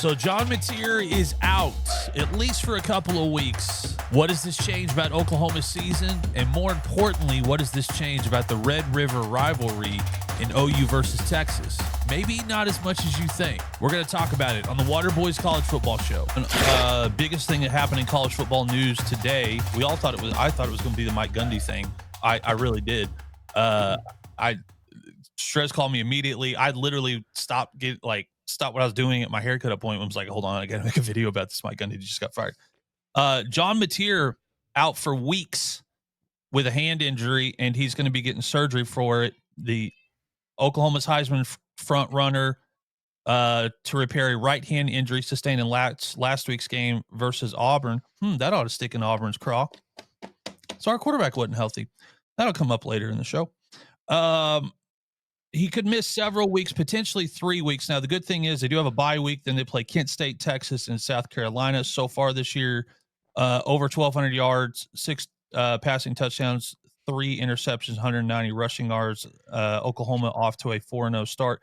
So John Mateer is out, at least for a couple of weeks. What does this change about Oklahoma's season? And more importantly, what does this change about the Red River rivalry in OU versus Texas? Maybe not as much as you think. We're going to talk about it on the Water Boys College Football Show. Biggest thing that happened in college football news today, I thought it was going to be the Mike Gundy thing. I really did. Strez called me immediately. I literally stopped what I was doing at my haircut appointment. I was like, hold on, I got to make a video about this. Mike Gundy just got fired. John Mateer out for weeks with a hand injury, and he's going to be getting surgery for it. The Oklahoma's Heisman front runner to repair a right hand injury sustained in last week's game versus Auburn. That ought to stick in Auburn's craw. So our quarterback wasn't healthy. That'll come up later in the show. He could miss several weeks, potentially 3 weeks. Now, the good thing is they do have a bye week. Then they play Kent State, Texas, and South Carolina. So far this year, over 1,200 yards, 6 passing touchdowns, 3 interceptions, 190 rushing yards. Oklahoma off to a 4-0 start.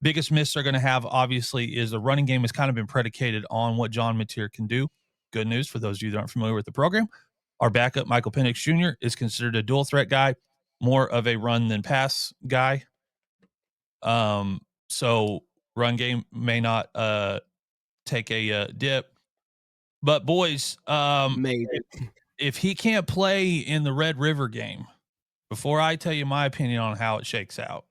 Biggest miss they're going to have, obviously, is the running game has kind of been predicated on what John Mateer can do. Good news for those of you that aren't familiar with the program. Our backup, Michael Penix Jr., is considered a dual threat guy, more of a run than pass guy. So run game may not take a dip. But boys, if he can't play in the Red River game, before I tell you my opinion on how it shakes out,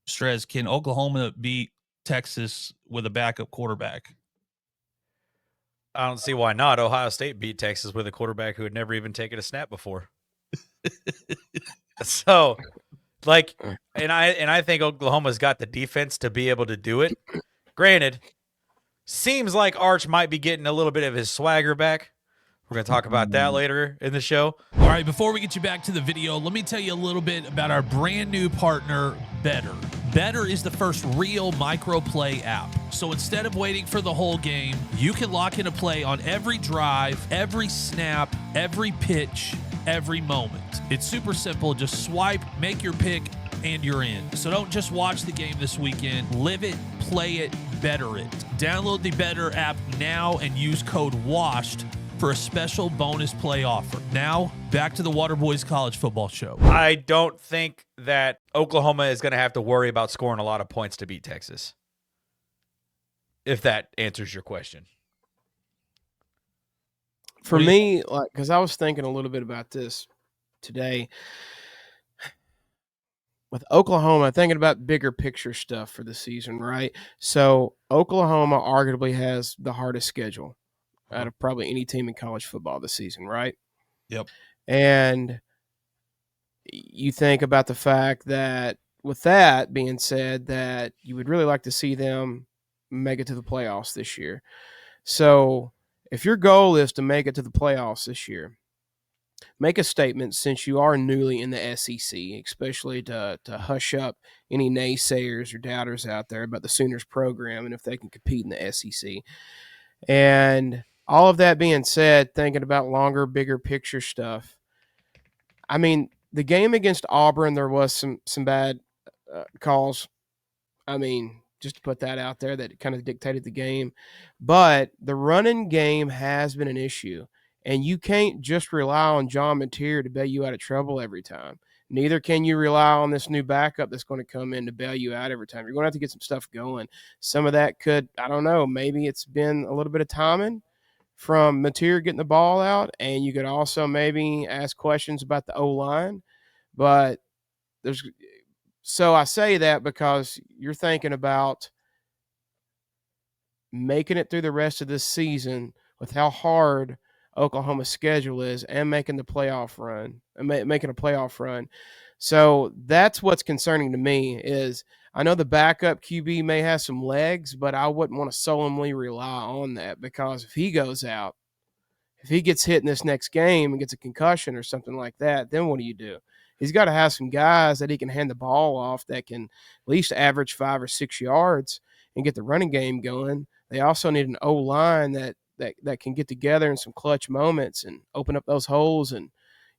Strez, can Oklahoma beat Texas with a backup quarterback? I don't see why not. Ohio State beat Texas with a quarterback who had never even taken a snap before. So, and I think Oklahoma's got the defense to be able to do it. Granted, seems like Arch might be getting a little bit of his swagger back. We're going to talk about that later in the show. All right, before we get you back to the video, let me tell you a little bit about our brand new partner, Better. Better is the first real microplay app. So instead of waiting for the whole game, you can lock in a play on every drive, every snap, every pitch, every moment. It's super simple. Just swipe, make your pick, and you're in. So don't just watch the game this weekend. Live it, play it, better it. Download the Better app now and use code WASHED for a special bonus play offer. Now, back to the Water Boys College Football Show. I don't think that Oklahoma is going to have to worry about scoring a lot of points to beat Texas, if that answers your question. For me, because I was thinking a little bit about this today. With Oklahoma, thinking about bigger picture stuff for the season, right? So Oklahoma arguably has the hardest schedule out of probably any team in college football this season, right? Yep. And you think about the fact that with that being said, that you would really like to see them make it to the playoffs this year. So if your goal is to make it to the playoffs this year, make a statement since you are newly in the SEC, especially to hush up any naysayers or doubters out there about the Sooners program and if they can compete in the SEC. And all of that being said, thinking about longer, bigger picture stuff, I mean, the game against Auburn, there was some bad calls. I mean, just to put that out there, that kind of dictated the game. But the running game has been an issue. And you can't just rely on John Mateer to bail you out of trouble every time. Neither can you rely on this new backup that's going to come in to bail you out every time. You're going to have to get some stuff going. Some of that could, I don't know, maybe it's been a little bit of timing from Mateer getting the ball out, and you could also maybe ask questions about the O-line. But so I say that because you're thinking about making it through the rest of this season with how hard Oklahoma's schedule is and making the playoff run, making a playoff run. So that's what's concerning to me is I know the backup QB may have some legs, but I wouldn't want to solemnly rely on that, because if he goes out, if he gets hit in this next game and gets a concussion or something like that, then what do you do? He's got to have some guys that he can hand the ball off that can at least average 5 or 6 yards and get the running game going. They also need an O-line that can get together in some clutch moments and open up those holes and,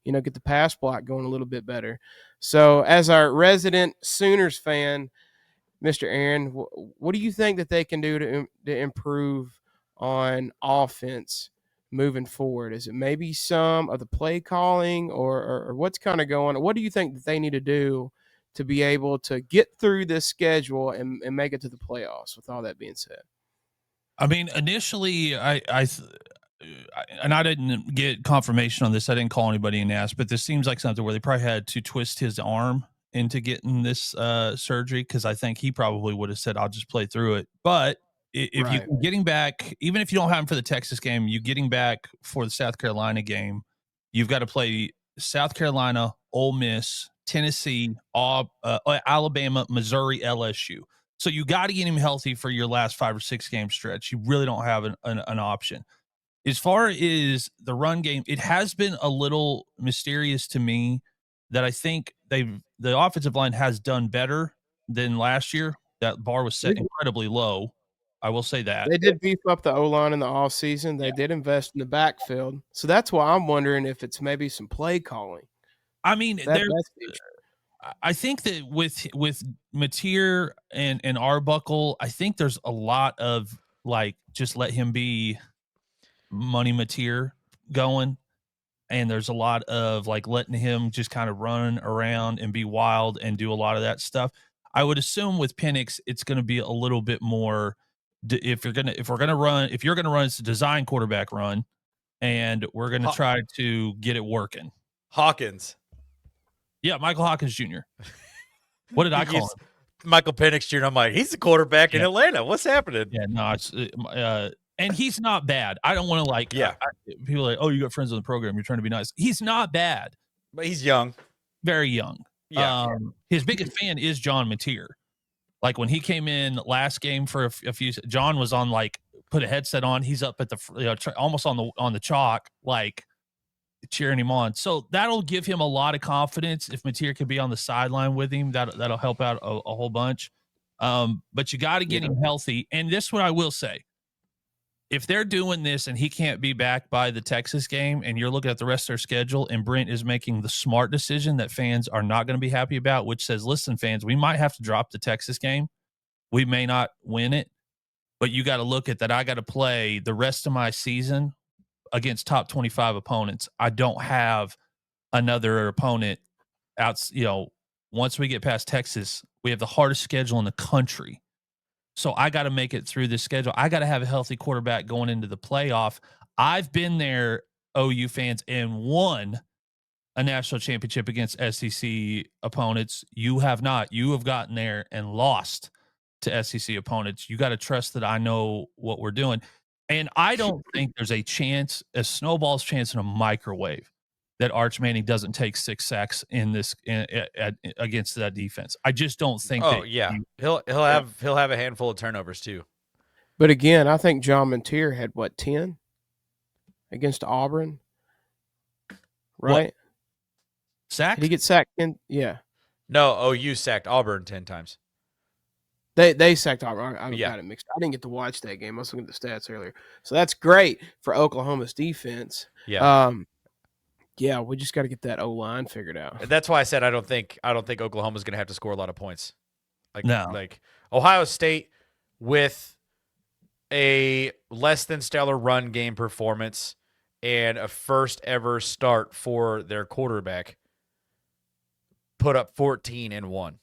get the pass block going a little bit better. So as our resident Sooners fan, Mr. Aaron, what do you think that they can do to improve on offense moving forward? Is it maybe some of the play calling, or what's kind of going on? What do you think that they need to do to be able to get through this schedule and make it to the playoffs, with all that being said? I mean, initially, and I didn't get confirmation on this. I didn't call anybody and ask, but this seems like something where they probably had to twist his arm into getting this surgery, because I think he probably would have said, "I'll just play through it." But if you Right. getting back, even if you don't have him for the Texas game, you getting back for the South Carolina game, you've got to play South Carolina, Ole Miss, Tennessee, Alabama, Missouri, LSU. So you got to get him healthy for your last 5 or 6 game stretch. You really don't have an option. As far as the run game, it has been a little mysterious to me that I think the offensive line has done better than last year. That bar was set They incredibly low. I will say that. they did beef up the O-line in the offseason. They Yeah. did invest in the backfield. So that's why I'm wondering if it's maybe some play calling. I mean, That's the issue. I think that with Mateer and Arbuckle, I think there's a lot of like just let him be money Mateer going. And there's a lot of like letting him just kind of run around and be wild and do a lot of that stuff. I would assume with Penix, it's going to be a little bit more. If you're gonna run, it's a design quarterback run, and we're gonna try to get it working. Hawkins. Yeah, Michael Hawkins Jr. What did I call him? Michael Penix Jr. I'm like, he's the quarterback in Yeah. Atlanta. What's happening? Yeah, no, it's and he's not bad. I don't want to like. Yeah. People are like, oh, you got friends on the program. You're trying to be nice. He's not bad. But he's young. Very young. Yeah. His biggest fan is John Mateer. Like when he came in last game for a few, John was on like put a headset on. He's up at the almost on the chalk, like cheering him on. So that'll give him a lot of confidence. If Mateer could be on the sideline with him, that'll help out a whole bunch. But you got to get him healthy. And this is what I will say. If they're doing this and he can't be back by the Texas game, and you're looking at the rest of their schedule, and Brent is making the smart decision that fans are not going to be happy about, which says, listen, fans, we might have to drop the Texas game. We may not win it, but you got to look at that. I got to play the rest of my season against top 25 opponents. I don't have another opponent out. Once we get past Texas, we have the hardest schedule in the country. So I got to make it through this schedule. I got to have a healthy quarterback going into the playoff. I've been there, OU fans, and won a national championship against SEC opponents. You have not. You have gotten there and lost to SEC opponents. You got to trust that I know what we're doing. And I don't think there's a snowball's chance in a microwave that Arch Manning doesn't take 6 sacks in this against that defense. I just don't think. Oh yeah, he'll have a handful of turnovers too. But again, I think John Mateer had 10 against Auburn, right? Sacked? Did he get sacked? Yeah. No, OU sacked Auburn 10 times. They sacked Auburn. I Yeah. got it mixed. I didn't get to watch that game. I was looking at the stats earlier. So that's great for Oklahoma's defense. Yeah. Yeah, we just got to get that O-line figured out. That's why I said I don't think Oklahoma's going to have to score a lot of points. No. Ohio State with a less than stellar run game performance and a first ever start for their quarterback put up 14-1.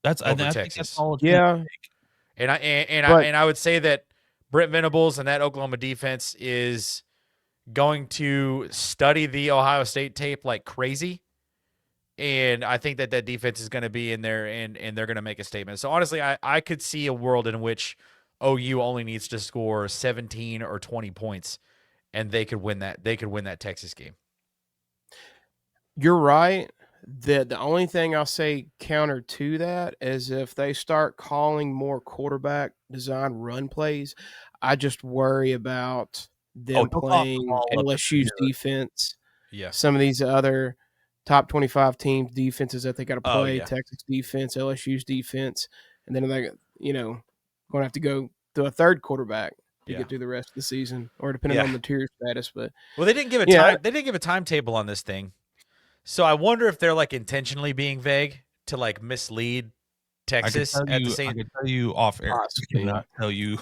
That's over I think Texas. that's all. Yeah. And I would say that Brent Venables and that Oklahoma defense is going to study the Ohio State tape like crazy. And I think that defense is going to be in there and they're going to make a statement. So honestly, I could see a world in which OU only needs to score 17 or 20 points and they could win that. They could win that Texas game. You're right. The only thing I'll say counter to that is if they start calling more quarterback design run plays, I just worry about them playing LSU's defense. Yeah. Some of these other top 25 teams defenses that they got to play, yeah. Texas defense, LSU's defense, and then they're going to have to go to a third quarterback to get through the rst of the season, or depending on material status. But they didn't give They didn't give a timetable on this thing, so I wonder if they're like intentionally being vague to like mislead Texas at the I same. can tell you off air. I Possibly. cannot tell you.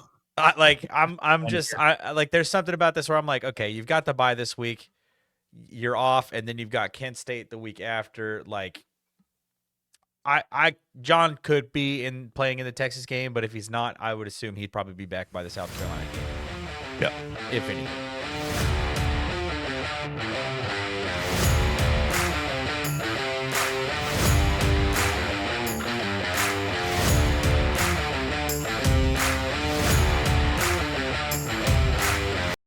There's something about this where I'm like, okay, you've got the bye this week, you're off, and then you've got Kent State the week after. Like, John could be playing in the Texas game, but if he's not, I would assume he'd probably be back by the South Carolina game. Yep. If any.